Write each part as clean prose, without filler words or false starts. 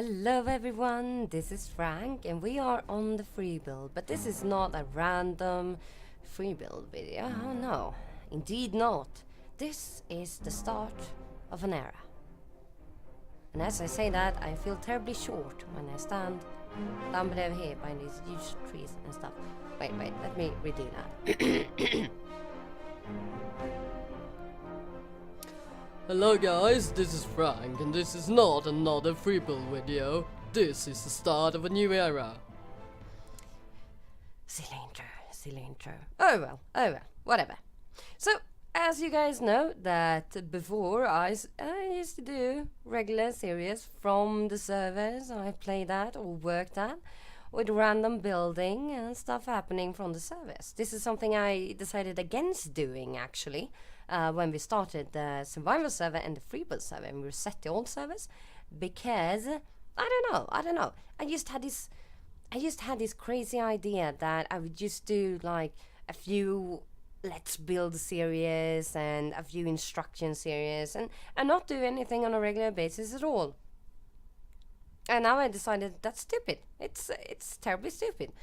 Hello everyone, this is Frank and we are on the Freebuild, but this is not a random Freebuild video, oh no, indeed not. This is the start of an era. And as I say that, I feel terribly short when I stand down below here by these huge trees and stuff. Wait, let me redo that. Hello guys, this is Frank and this is not another Freebuild video. This is the start of a new era. Silly intro. Oh well, whatever. So, as you guys know, that before I used to do regular series from the servers I played at or worked at, with random building and stuff happening from the servers. This is something I decided against doing actually. When we started the survival server and the Freebuild server and we reset the old servers, because I don't know. I just had this crazy idea that I would just do like a few let's build series and a few instruction series and not do anything on a regular basis at all. And now I decided that's stupid. It's terribly stupid.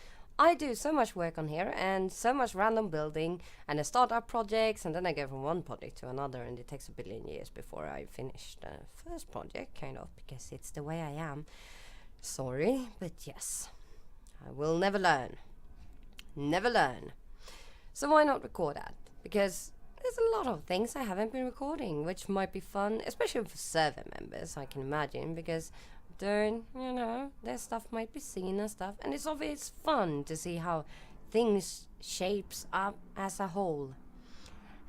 I do so much work on here and so much random building and I start up projects and then I go from one project to another and it takes a billion years before I finish the first project, kind of, because it's the way I am. Sorry, but yes, I will never learn. Never learn. So why not record that? Because there's a lot of things I haven't been recording, which might be fun, especially for server members, I can imagine, because their stuff might be seen and stuff, and it's always fun to see how things shapes up as a whole.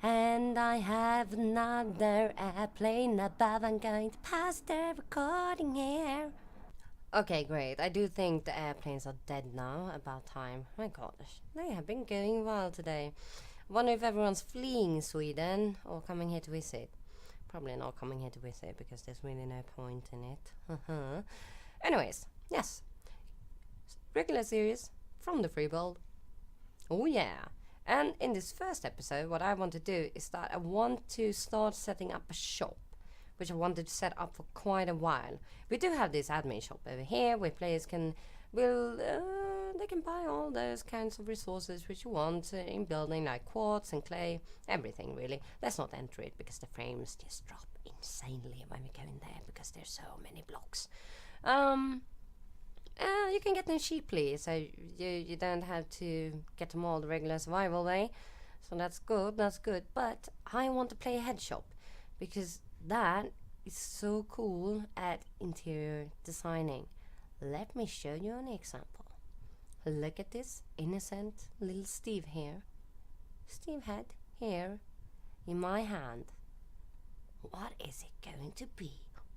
And I have another airplane above, I'm going to pass the recording here. Okay, great. I do think the airplanes are dead now, about time. My gosh, they have been going well today. Wonder if everyone's fleeing Sweden or coming here to visit. Probably not coming here to visit because there's really no point in it. Anyways, yes. Regular series from the Freebuild. Oh yeah. And in this first episode, what I want to do is that I want to start setting up a shop, which I wanted to set up for quite a while. We do have this admin shop over here where players can they can buy all those kinds of resources which you want in building, like quartz and clay, everything really. Let's not enter it because the frames just drop insanely when we go in there because there's so many blocks. You can get them cheaply, so you don't have to get them all the regular survival way. So that's good. But I want to play a head shop because that is so cool at interior designing. Let me show you an example. Look at this innocent little Steve here. Steve head here in my hand. What is it going to be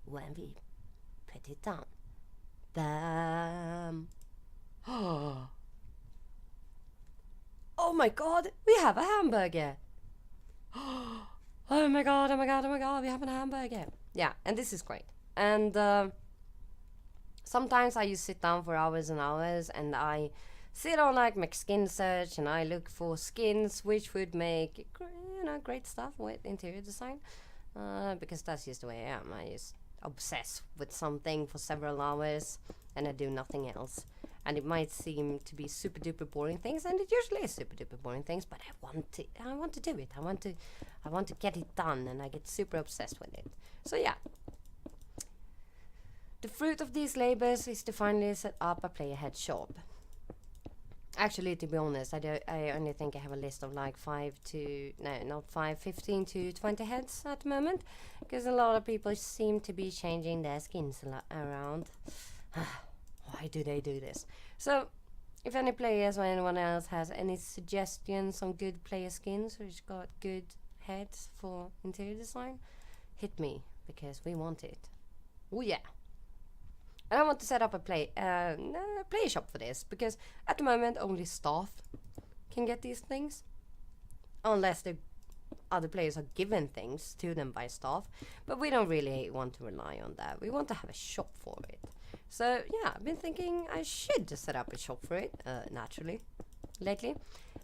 when we put it down? Bam! Oh my god, we have a hamburger! Oh my god, we have a hamburger! Yeah, and this is great. And sometimes I just sit down for hours and hours and I sit on like my skin search and I look for skins which would make great stuff with interior design, because that's just the way I am. I just obsess with something for several hours and I do nothing else. And it might seem to be super duper boring things, and it usually is super duper boring things, but I want to do it. I want to get it done, and I get super obsessed with it. So yeah. The fruit of these labors is to finally set up a player head shop. Actually, to be honest, I only think I have a list of like 15 to 20 heads at the moment, because a lot of people seem to be changing their skins around. Why do they do this? So, if any players or anyone else has any suggestions on good player skins which got good heads for interior design, hit me, because we want it. Oh yeah. And I want to set up a player shop for this, because at the moment only staff can get these things, unless the other players are given things to them by staff. But we don't really want to rely on that. We want to have a shop for it. So yeah, I've been thinking I should set up a shop for it, naturally, lately.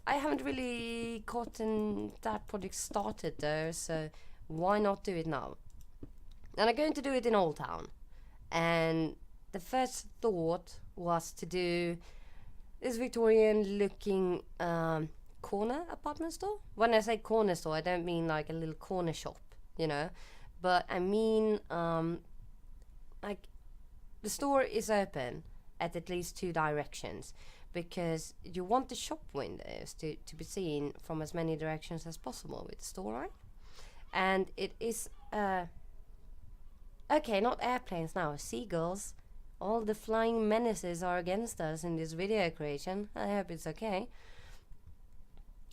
I haven't really gotten that project started though, so why not do it now? And I'm going to do it in Old Town. And the first thought was to do this Victorian looking corner apartment store. When I say corner store, I don't mean like a little corner shop, you know, but I mean like the store is open at least 2 directions, because you want the shop windows to be seen from as many directions as possible with the store, right? And it is okay, not airplanes now, seagulls. All the flying menaces are against us in this video creation. I hope it's okay.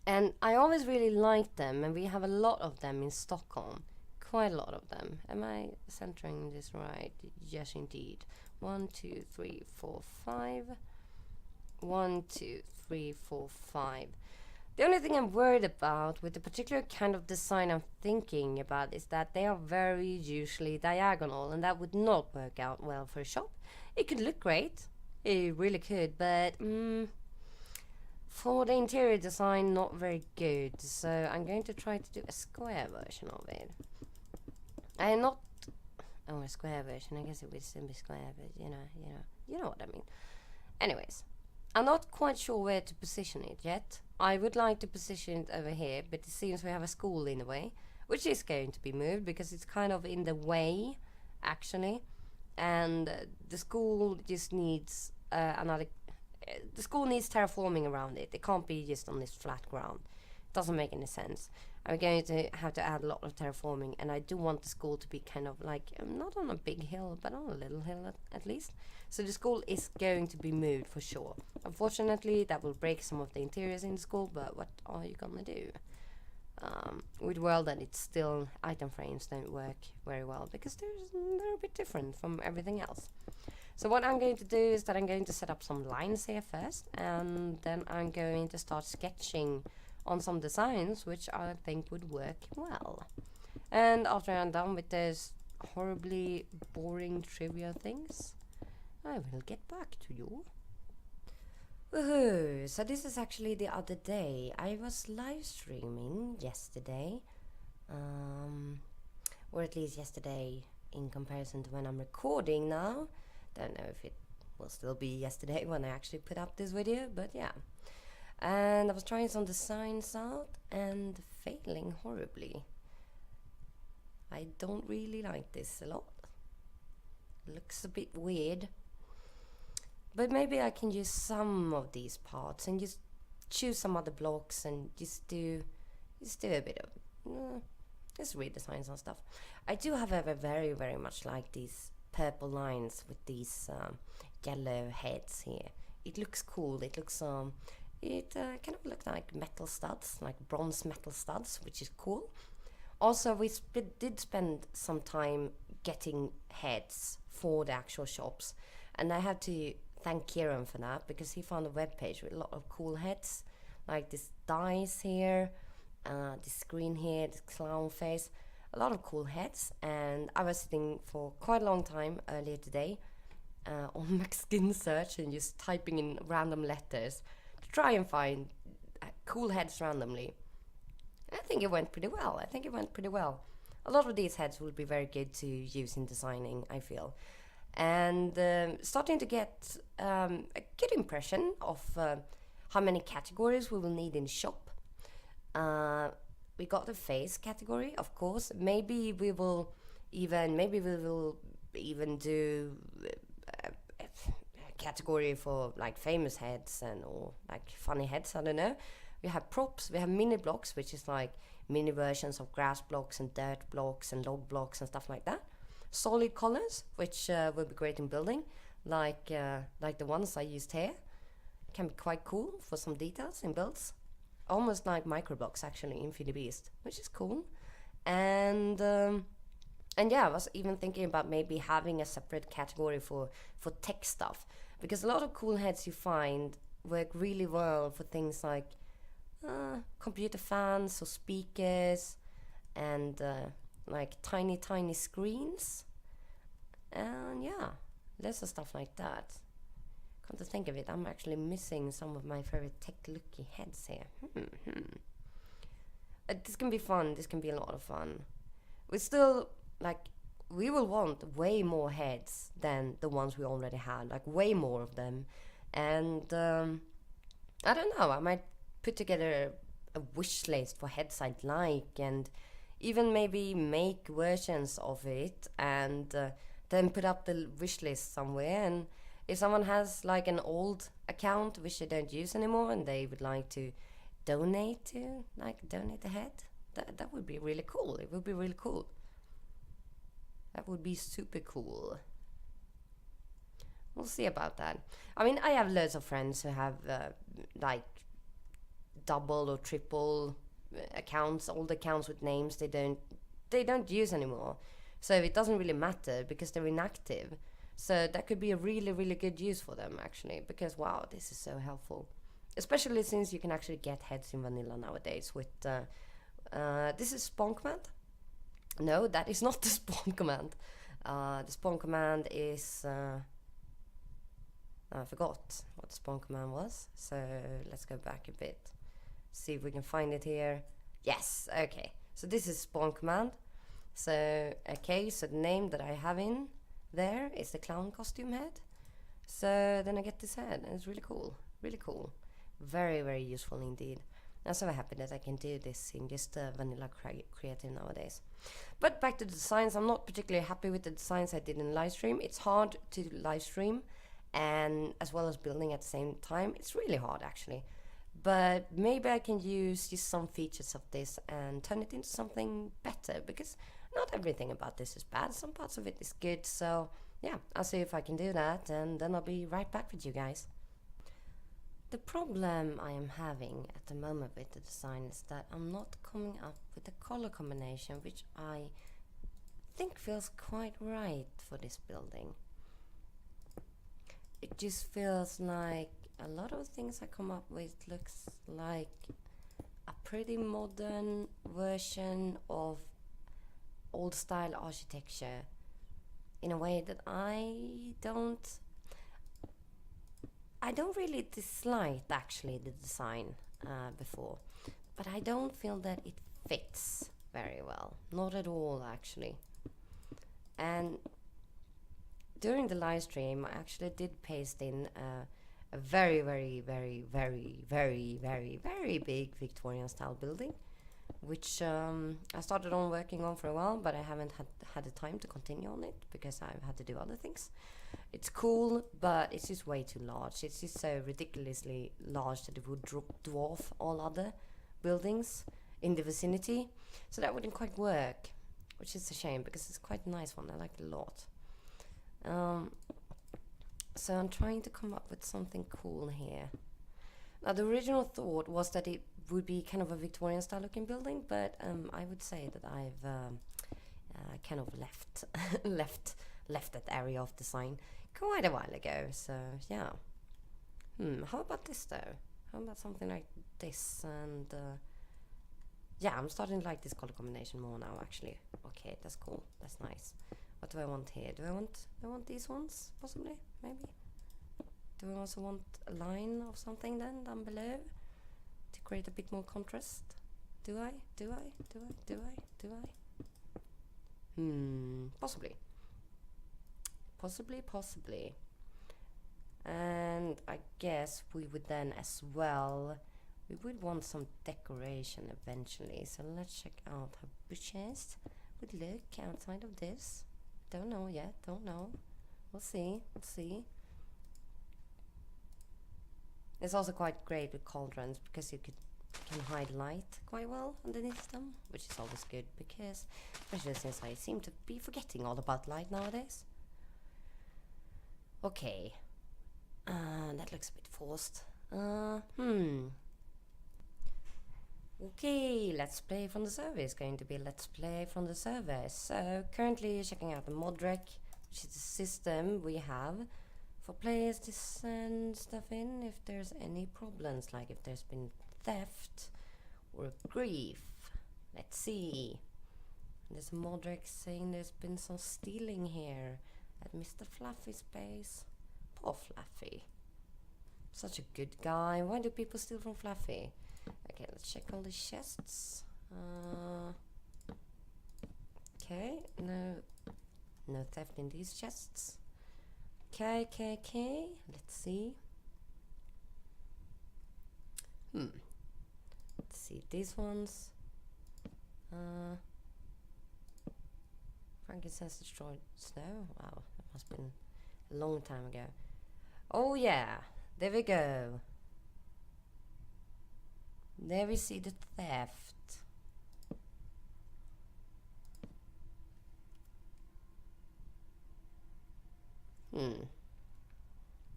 And I always really liked them, and we have a lot of them in Stockholm. Quite a lot of them. Am I centering this right? Yes, indeed. 1, 2, 3, 4, 5. 1, 2, 3, 4, 5. The only thing I'm worried about with the particular kind of design I'm thinking about is that they are very usually diagonal, and that would not work out well for a shop. It could look great, it really could, but for the interior design, not very good. So I'm going to try to do a square version of it. I'm not, a square version. I guess it would still be square, but you know what I mean. Anyways, I'm not quite sure where to position it yet. I would like to position it over here, but it seems we have a school in the way, which is going to be moved because it's kind of in the way, actually. And the school just needs the school needs terraforming around it. It can't be just on this flat ground. It doesn't make any sense. I'm going to have to add a lot of terraforming, and I do want the school to be kind of like, not on a big hill, but on a little hill at least. So the school is going to be moved for sure. Unfortunately, that will break some of the interiors in the school, but what are you gonna do? With world that it's still, item frames don't work very well because they're a bit different from everything else. So what I'm going to do is that I'm going to set up some lines here first, and then I'm going to start sketching on some designs which I think would work well. And after I'm done with those horribly boring trivia things, I will get back to you. Woohoo! So this is actually the other day. I was live streaming yesterday, or at least yesterday in comparison to when I'm recording now. Don't know if it will still be yesterday when I actually put up this video, but yeah. And I was trying some designs out and failing horribly. I don't really like this a lot. Looks a bit weird. But maybe I can use some of these parts and just choose some other blocks and just do a bit of just redesign some stuff. I do, however, very, very much like these purple lines with these yellow heads here. It looks cool. It looks it kind of looks like metal studs, like bronze metal studs, which is cool. Also, we did spend some time getting heads for the actual shops, and I have to thank Kieran for that, because he found a web page with a lot of cool heads, like this dice here, this screen here, this clown face, a lot of cool heads. And I was sitting for quite a long time earlier today on Max Skin Search and just typing in random letters to try and find cool heads randomly. I think it went pretty well. A lot of these heads will be very good to use in designing, I feel. And starting to get a good impression of how many categories we will need in shop. We got the face category, of course. Maybe we will even do a category for like famous heads or like funny heads. I don't know. We have props. We have mini blocks, which is like mini versions of grass blocks and dirt blocks and log blocks and stuff like that. Solid colors, which will be great in building, like the ones I used here. Can be quite cool for some details in builds. Almost like microblocks actually in Feed the Beast, which is cool. And yeah, I was even thinking about maybe having a separate category for tech stuff, because a lot of cool heads you find work really well for things like computer fans or speakers and like tiny screens, and yeah, lots of stuff like that. Come to think of it, I'm actually missing some of my favorite tech looky heads here. This can be fun. This can be a lot of fun. We still, like, we will want way more heads than the ones we already had, like way more of them. And I don't know, I might put together a wish list for heads I'd like, and even maybe make versions of it, and then put up the wish list somewhere. And if someone has like an old account which they don't use anymore and they would like to donate a head, that would be really cool. It would be really cool. That would be super cool. We'll see about that. I mean, I have loads of friends who have like double or triple accounts, old accounts with names they don't use anymore. So it doesn't really matter because they're inactive. So that could be a really, really good use for them, actually, because wow, this is so helpful. Especially since you can actually get heads in vanilla nowadays with this is spawn command. No, that is not the spawn command. The spawn command is I forgot what the spawn command was, so let's go back a bit, see if we can find it here. Yes, okay, so this is spawn command. So okay, so the name that I have in there is the clown costume head. So then I get this head, and it's really cool, really cool. Very, very useful indeed. I'm so happy that I can do this in just vanilla creative nowadays. But back to the designs, I'm not particularly happy with the designs I did in live stream. It's hard to live stream and as well as building at the same time. It's really hard, actually. But maybe I can use just some features of this and turn it into something better, because not everything about this is bad. Some parts of it is good. So yeah, I'll see if I can do that, and then I'll be right back with you guys. The problem I am having at the moment with the design is that I'm not coming up with a color combination which I think feels quite right for this building. It just feels like a lot of things I come up with looks like a pretty modern version of old style architecture in a way that I don't really dislike actually the design before, but I don't feel that it fits very well, not at all actually. And during the live stream I actually did paste in a very, very, very, very, very, very, very big Victorian style building, which I started on working on for a while, but I haven't had the time to continue on it because I've had to do other things. It's cool, but it's just way too large. It's just so ridiculously large that it would dwarf all other buildings in the vicinity. So that wouldn't quite work, which is a shame because it's quite a nice one. I like it a lot. So I'm trying to come up with something cool here. Now, the original thought was that it would be kind of a Victorian style looking building, but I would say that I've kind of left that area of design quite a while ago. So yeah. How about this though? How about something like this? And yeah, I'm starting to like this color combination more now actually. Okay, that's cool. That's nice. What do I want here? Do I want these ones possibly? Maybe. Do I also want a line of something then down below to create a bit more contrast? Do I? Possibly. And I guess we would then as well, we would want some decoration eventually. So let's check out how bushes would look outside of this. Don't know yet, don't know. We'll see. It's also quite great with cauldrons because you can hide light quite well underneath them, which is always good because, especially since I seem to be forgetting all about light nowadays. Okay, that looks a bit forced. Okay, let's play from the server is going to be let's play from the server. So currently checking out the modrec, which is the system we have for players to send stuff in if there's any problems, like if there's been theft or grief. Let's see. There's a modrec saying there's been some stealing here at Mr. Fluffy's base. Poor Fluffy. Such a good guy. Why do people steal from Fluffy? Okay, let's check all the chests. Okay, no No theft in these chests. Okay. Let's see. Let's see these ones. Frankincense destroyed snow. Wow, that must have been a long time ago. Oh yeah, there we go. There we see the theft.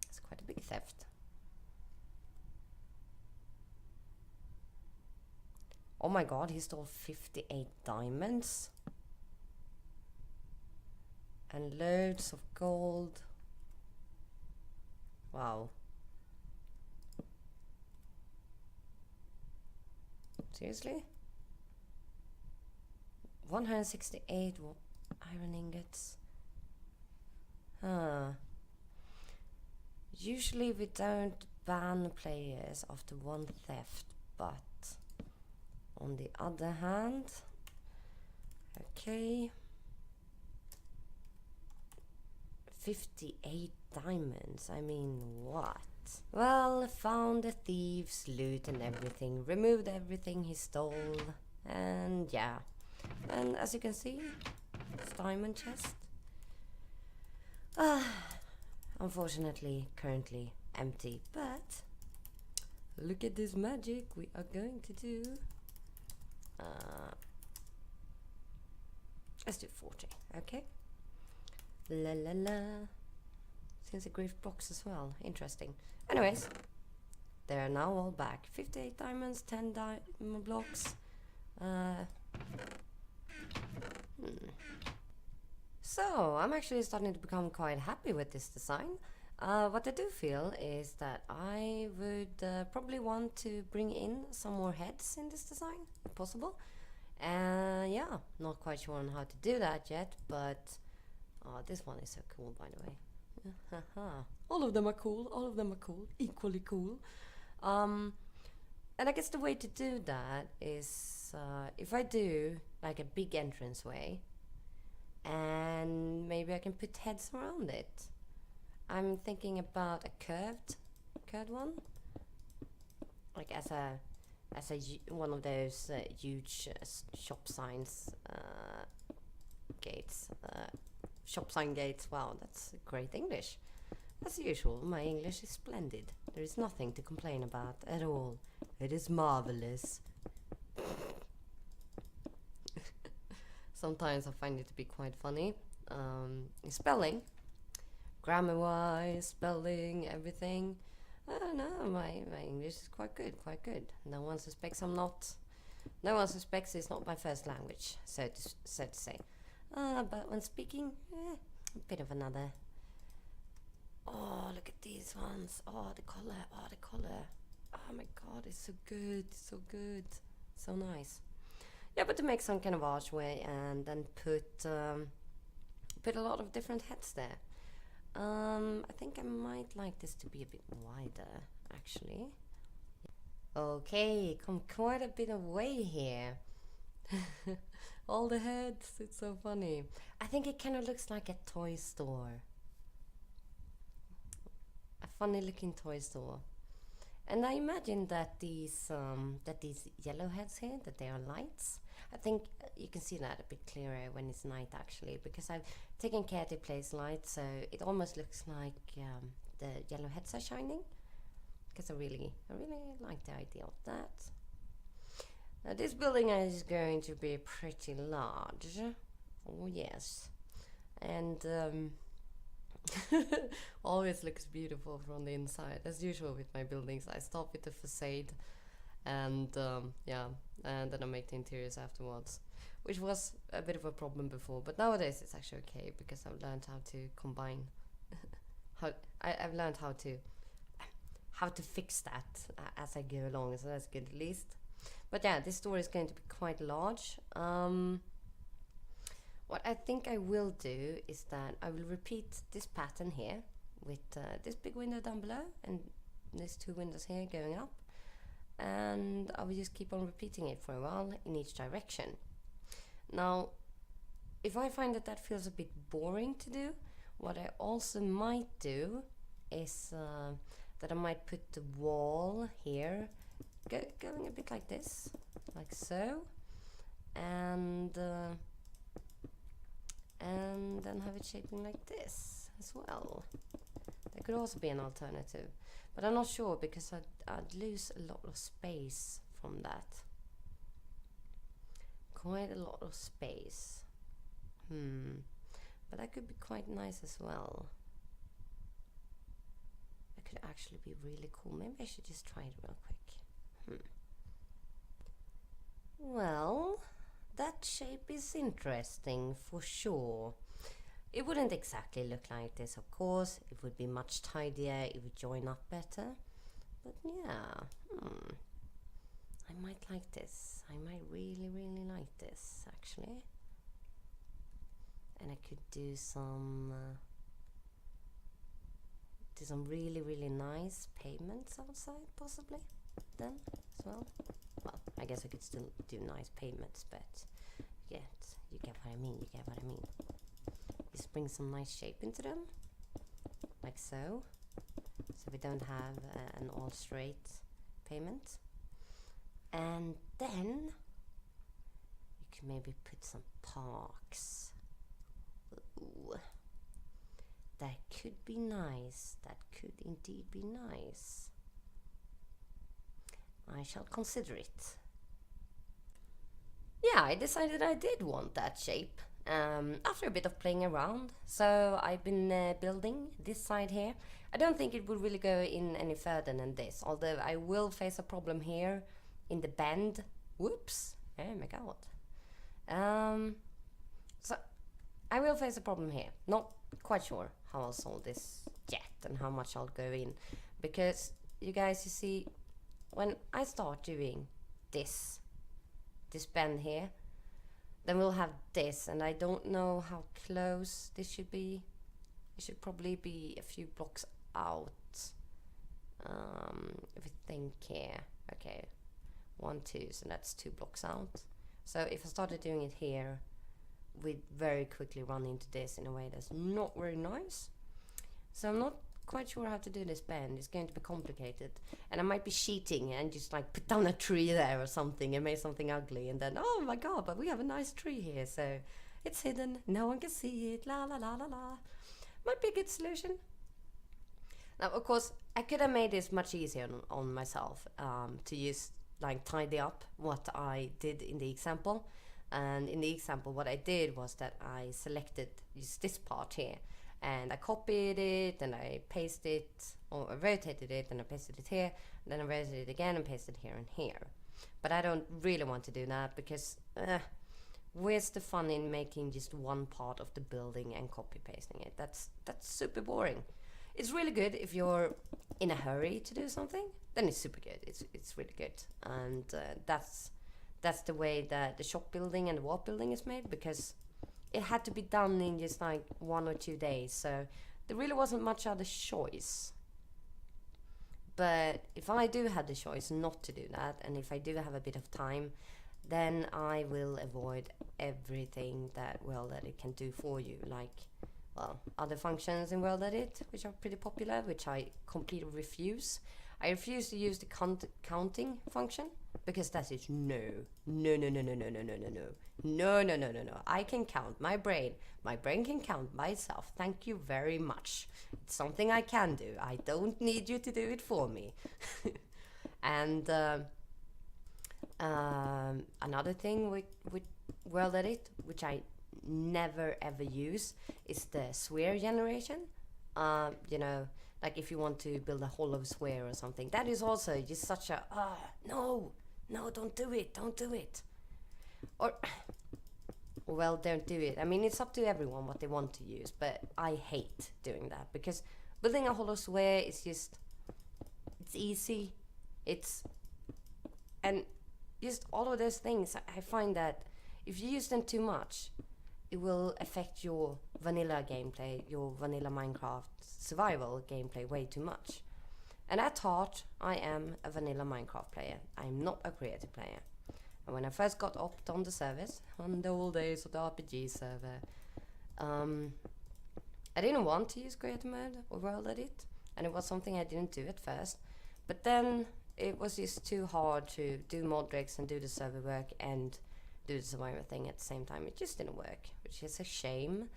It's quite a big theft. Oh my god, he stole 58 diamonds. And loads of gold. Wow. Seriously? 168 iron ingots. Usually we don't ban players after one theft, but on the other hand, okay, 58 diamonds, I mean, what? Well, found the thieves, loot and everything, removed everything he stole, and yeah. And as you can see, it's diamond chest. Unfortunately, currently empty, but look at this magic we are going to do. Let's do 40, okay? La la la. Since a grift box as well, interesting. Anyways, they are now all back. 58 diamonds, 10 diamond blocks. So, I'm actually starting to become quite happy with this design. What I do feel is that I would probably want to bring in some more heads in this design, if possible. Yeah, not quite sure on how to do that yet, but this one is so cool, by the way. All of them are cool, equally cool. And I guess the way to do that is if I do like a big entranceway, and maybe I can put heads around it. I'm thinking about a curved one, like as a one of those huge shop signs gates. Shop sign gates. Wow, that's great English. As usual, my English is splendid. There is nothing to complain about at all. It is marvelous. Sometimes I find it to be quite funny. Spelling, grammar-wise, spelling, everything. I don't know, my English is quite good. No one suspects it's not my first language, so to say. But when speaking, a bit of another. Oh, look at these ones. Oh, the color. Oh my god, it's so good. So nice. Yeah, but to make some kind of archway and then put a lot of different heads there. I think I might like this to be a bit wider, actually. Okay, come quite a bit of way here. All the heads, it's so funny. I think it kind of looks like a toy store. A funny looking toy store. And I imagine that these yellow heads here, that they are lights. I think you can see that a bit clearer when it's night, actually, because I've taken care to place lights, so it almost looks like the yellow heads are shining. Because I really like the idea of that. Now this building is going to be pretty large. Oh yes, and always looks beautiful from the inside, as usual with my buildings. I start with the facade, and yeah, and then I make the interiors afterwards, which was a bit of a problem before, but nowadays it's actually okay because I've learned how to combine. I've learned how to fix that as I go along, so that's good at least. But yeah, this store is going to be quite large. What I think I will do is that I will repeat this pattern here with this big window down below and these two windows here going up, and I will just keep on repeating it for a while in each direction. Now if I find that that feels a bit boring to do, what I also might do is that I might put the wall here, going a bit like this, like so, and then have it shaping like this as well. That could also be an alternative, but I'm not sure because I'd lose a lot of space from that. Quite a lot of space. But that could be quite nice as well. That could actually be really cool. Maybe I should just try it real quick. Well, that shape is interesting for sure. It wouldn't exactly look like this, of course. It would be much tidier, it would join up better. But yeah, I might like this. I might really, really like this, actually. And I could do some really, really nice pavements outside, possibly, then, as well. Well, I guess I could still do nice pavements, but you get what I mean, Just bring some nice shape into them, like so. So we don't have an all straight pavement. And then you can maybe put some parks. Ooh. That could be nice. That could indeed be nice. I shall consider it. Yeah, I decided I did want that shape after a bit of playing around. So I've been building this side here. I don't think it would really go in any further than this, although I will face a problem here in the bend. Whoops! Oh my god. So I will face a problem here. Not quite sure how I'll solve this yet and how much I'll go in, because you guys, you see, when I start doing this bend here, then we'll have this, and I don't know how close this should be. It should probably be a few blocks out. If we think here, okay, 1, 2, so that's 2 blocks out. So if I started doing it here, we'd very quickly run into this in a way that's not very nice. So I'm not quite sure how to do this bend. It's going to be complicated, and I might be cheating and just like put down a tree there or something and make something ugly, and then oh my god, but we have a nice tree here, so it's hidden, no one can see it, la la la la la. Might be a good solution. Now, of course, I could have made this much easier on myself, to use like tidy up what I did in the example. And in the example, what I did was that I selected just this part here, and I copied it, and I pasted it, or I rotated it, and I pasted it here, and then I rotated it again and pasted it here and here. But I don't really want to do that, because where's the fun in making just one part of the building and copy pasting it? That's super boring. It's really good if you're in a hurry to do something, then it's super good. It's really good, and that's the way that the shop building and the wall building is made, because it had to be done in just like 1 or 2 days, so there really wasn't much other choice. But if I do have the choice not to do that, and if I do have a bit of time, then I will avoid everything that WorldEdit can do for you, like, well, other functions in WorldEdit, which are pretty popular, which I completely refuse. I refuse to use the counting function, because that is no. I can count. My brain can count myself. Thank you very much. It's something I can do. I don't need you to do it for me. And another thing with WorldEdit, which I never ever use, is the sphere generation. You know, like if you want to build a hollow sphere or something, that is also just such a no, don't do it. Or well, don't do it. I mean, it's up to everyone what they want to use, but I hate doing that, because building a hollow sphere is just, it's easy, and just all of those things. I find that if you use them too much, it will affect your vanilla gameplay, your vanilla Minecraft survival gameplay way too much. And at heart, I am a vanilla Minecraft player. I'm not a creative player. And when I first got opt on the service, on the old days of the RPG server, I didn't want to use creative mode or world edit, and it was something I didn't do at first. But then it was just too hard to do modreqs and do the server work and do the survivor thing at the same time. It just didn't work, which is a shame,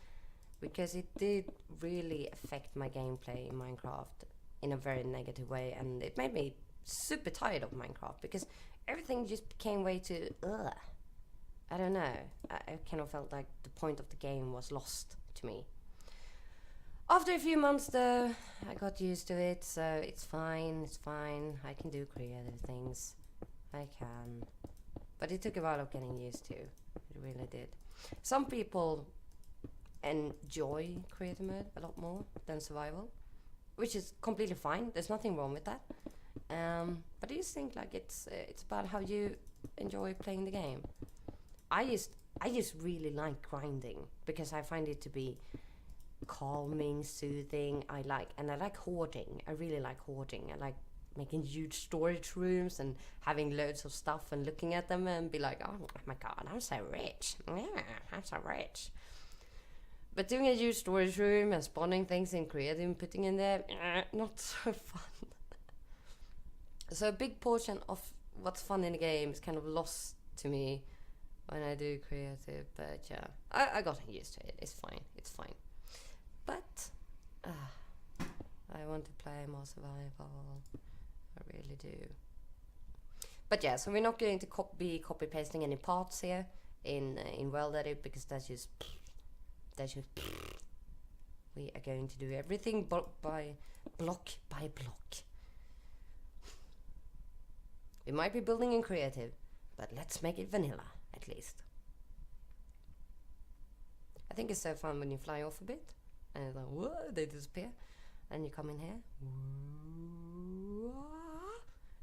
because it did really affect my gameplay in Minecraft in a very negative way, and it made me super tired of Minecraft because everything just became way too I don't know. I kind of felt like the point of the game was lost to me. After a few months though, I got used to it, so it's fine. I can do creative things. I can. But it took a while of getting used to. It really did. Some people enjoy creative mode a lot more than survival, which is completely fine. There's nothing wrong with that. But I just think like it's about how you enjoy playing the game. I just really like grinding because I find it to be calming, soothing. I like hoarding. I really like hoarding. I like making huge storage rooms and having loads of stuff and looking at them and be like, oh my god, I'm so rich. Yeah, I'm so rich. But doing a huge storage room and spawning things in creative and putting in there, not so fun. So a big portion of what's fun in the game is kind of lost to me when I do creative. But yeah, I got used to it. It's fine. But I want to play more survival. I really do. But yeah, so we're not going to be copy pasting any parts here in world edit, because that's just we are going to do everything block by block. We might be building in creative, but let's make it vanilla at least. I think it's so fun when you fly off a bit and it's like, whoa, they disappear, and you come in here.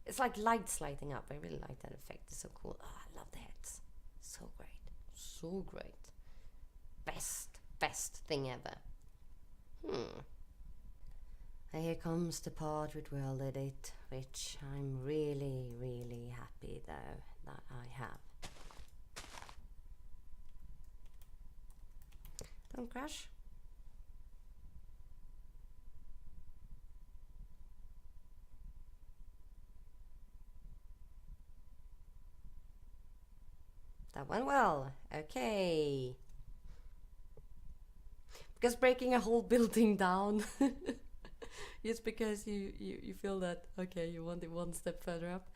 It's like lights lighting up. I really like that effect. It's so cool. Oh, I love the heads. So great. Best thing ever. And here comes the part with world edit, which I'm really happy though that I have. Don't crash. That went well. Okay. Because breaking a whole building down just because you feel that, okay, you want it one step further up,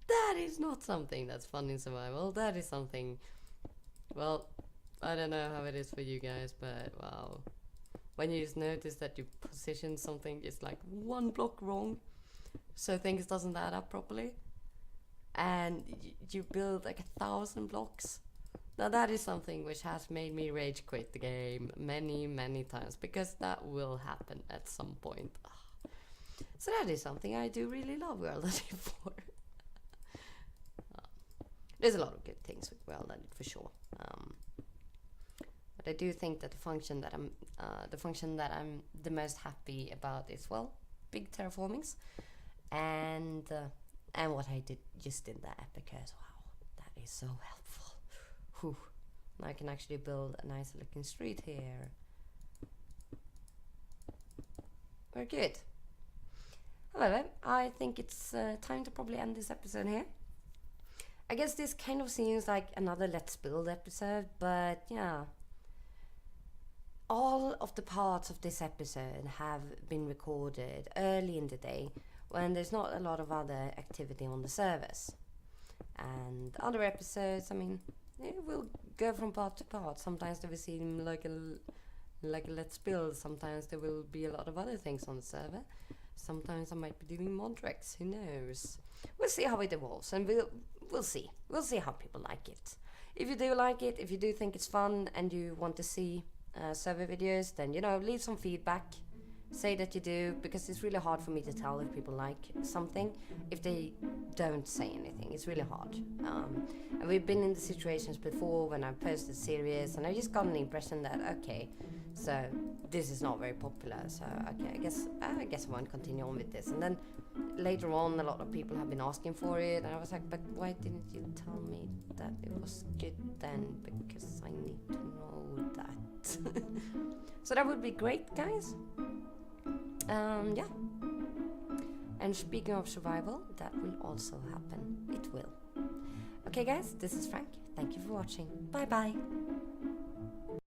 that is not something that's fun in survival. That is something, well, I don't know how it is for you guys, but wow. When you just notice that you position something just like one block wrong, so things doesn't add up properly, and you build like 1,000 blocks. Now that is something which has made me rage quit the game many times, because that will happen at some point. So that is something I do really love World Edit for. There's a lot of good things with World Edit for sure. But I do think that the function that I'm the most happy about is, well, big terraformings, and what I just did there, because wow, that is so helpful. Whew. I can actually build a nice looking street here. Very good. However, I think it's time to probably end this episode here. I guess this kind of seems like another Let's Build episode, but yeah. All of the parts of this episode have been recorded early in the day when there's not a lot of other activity on the servers. And other episodes, I mean, it will go from part to part. Sometimes they will seem like a Let's Build. Sometimes there will be a lot of other things on the server. Sometimes I might be doing modreqs. Who knows? We'll see how it evolves, and we'll see. We'll see how people like it. If you do like it, if you do think it's fun, and you want to see server videos, then leave some feedback. say that you do, because it's really hard for me to tell if people like something if they don't say anything. It's really hard. And we've been in the situations before when I posted series, and I just got an impression that okay, so this is not very popular, so okay, I guess I won't continue on with this. And then later on, a lot of people have been asking for it, and I was like, but why didn't you tell me that it was good then? Because I need to know that. So that would be great, guys. Yeah. And speaking of survival, that will also happen. It will. Okay, guys, this is Frank. Thank you for watching. Bye bye.